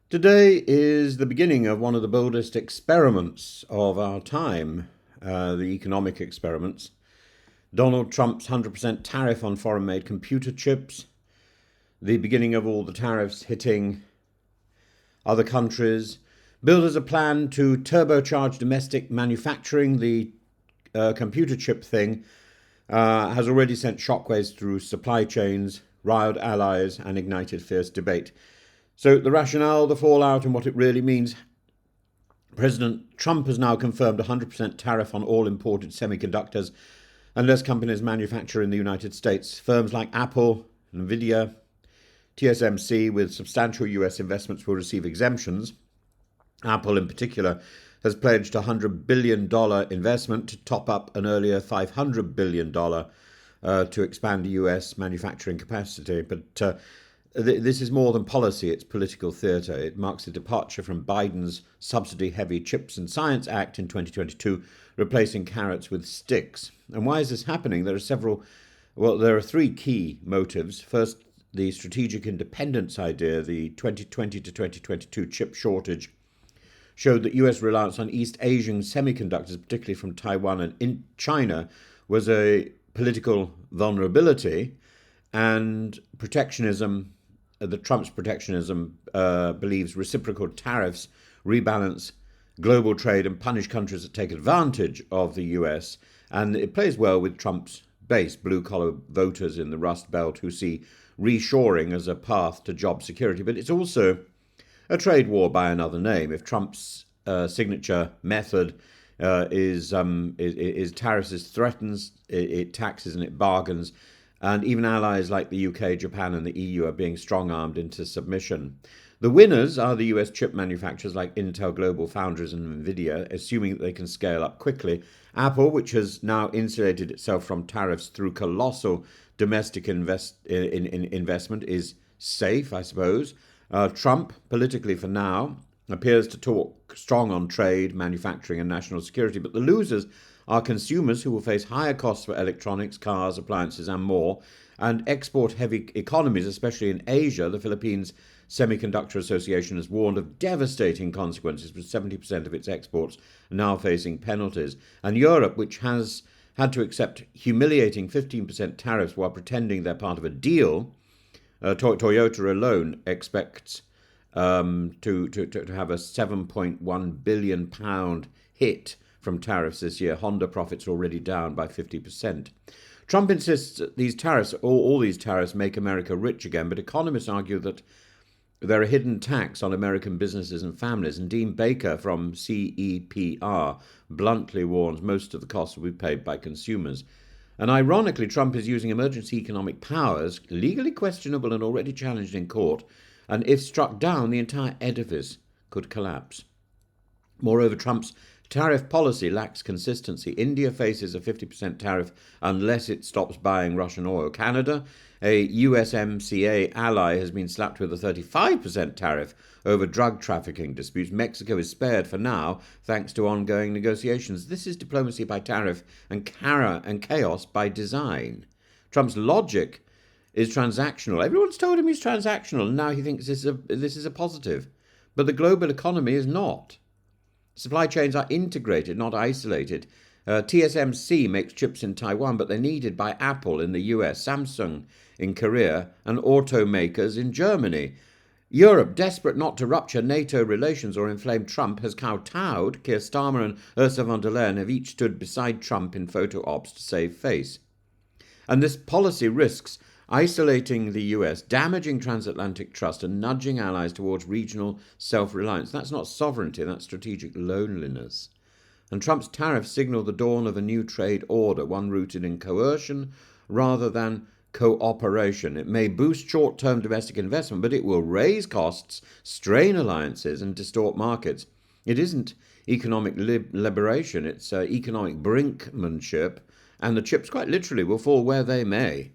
Today is the beginning of one of the boldest experiments of our time, the economic experiments. Donald Trump's 100% tariff on foreign made computer chips, the beginning of all the tariffs hitting other countries, billed as a plan to turbocharge domestic manufacturing. The computer chip thing has already sent shockwaves through supply chains, riled allies, and ignited fierce debate. So, the rationale, the fallout, and what it really means. President Trump has now confirmed a 100% tariff on all imported semiconductors unless companies manufacture in the United States. Firms like Apple, Nvidia, TSMC, with substantial US investments, will receive exemptions. Apple, in particular, has pledged a $100 billion investment to top up an earlier $500 billion to expand the US manufacturing capacity. But this is more than policy, it's political theatre. It marks a departure from Biden's subsidy-heavy Chips and Science Act in 2022, replacing carrots with sticks. And why is this happening? There are three key motives. First, the strategic independence idea. The 2020 to 2022 chip shortage showed that US reliance on East Asian semiconductors, particularly from Taiwan and in China, was a political vulnerability, and protectionism, Trump's protectionism believes reciprocal tariffs rebalance global trade and punish countries that take advantage of the US. And it plays well with Trump's base, blue-collar voters in the Rust Belt, who see reshoring as a path to job security. But it's also a trade war by another name. If Trump's signature method is tariffs, it threatens, it taxes and it bargains, and even allies like the UK, Japan, and the EU are being strong-armed into submission. The winners are the US chip manufacturers like Intel, Global Foundries, and Nvidia, assuming that they can scale up quickly. Apple, which has now insulated itself from tariffs through colossal domestic investment, is safe, I suppose. Trump, politically for now, appears to talk strong on trade, manufacturing, and national security, but the losers are consumers, who will face higher costs for electronics, cars, appliances, and more, and export-heavy economies, especially in Asia. The Philippines Semiconductor Association has warned of devastating consequences, with 70% of its exports now facing penalties. And Europe, which has had to accept humiliating 15% tariffs while pretending they're part of a deal. Toyota alone expects to have a £7.1 billion hit from tariffs this year. Honda profits are already down by 50%. Trump insists that these tariffs, all these tariffs, make America rich again, but economists argue that they're a hidden tax on American businesses and families. And Dean Baker from CEPR bluntly warns most of the costs will be paid by consumers. And ironically, Trump is using emergency economic powers, legally questionable and already challenged in court, and if struck down, the entire edifice could collapse. Moreover, Trump's tariff policy lacks consistency. India faces a 50% tariff unless it stops buying Russian oil. Canada, a USMCA ally, has been slapped with a 35% tariff over drug trafficking disputes. Mexico is spared for now, thanks to ongoing negotiations. This is diplomacy by tariff and chaos by design. Trump's logic is transactional. Everyone's told him he's transactional, and now he thinks this is a positive. But the global economy is not. Supply chains are integrated, not isolated. TSMC makes chips in Taiwan, but they're needed by Apple in the US, Samsung in Korea, and automakers in Germany. Europe, desperate not to rupture NATO relations or inflame Trump, has kowtowed. Keir Starmer and Ursula von der Leyen have each stood beside Trump in photo ops to save face. And this policy risks isolating the US, damaging transatlantic trust, and nudging allies towards regional self-reliance. That's not sovereignty, that's strategic loneliness. And Trump's tariffs signal the dawn of a new trade order, one rooted in coercion rather than cooperation. It may boost short-term domestic investment, but it will raise costs, strain alliances, and distort markets. It isn't economic liberation, it's economic brinkmanship, and the chips, quite literally, will fall where they may.